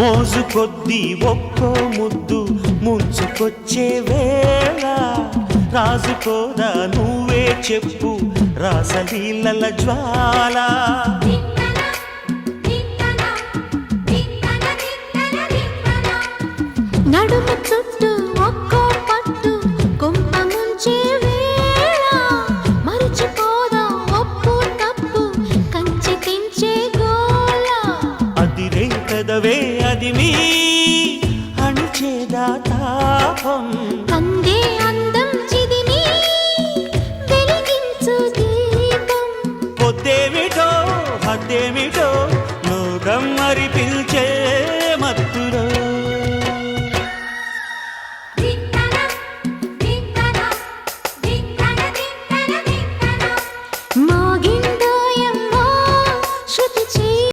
మోజు కొద్దీ ఒక్కో ముద్దు ముంచుకొచ్చే వేళ రాజుకోదా నువ్వే చెప్పు రాసలీలల జ్వాల నడుము చుట్టూ ఒక్కో పట్టు కొంప ముంచే వేళ మరచిపోదా ఒప్పు తప్పు కంచి తెంచే గోల అదిరే పెదవే అది మీ అణిచేదా తాపం కందే అందం చిదిమి వెలిగించు దీపం పొద్దేమిటో హద్దేమిటో లోకం మరి పిలిచి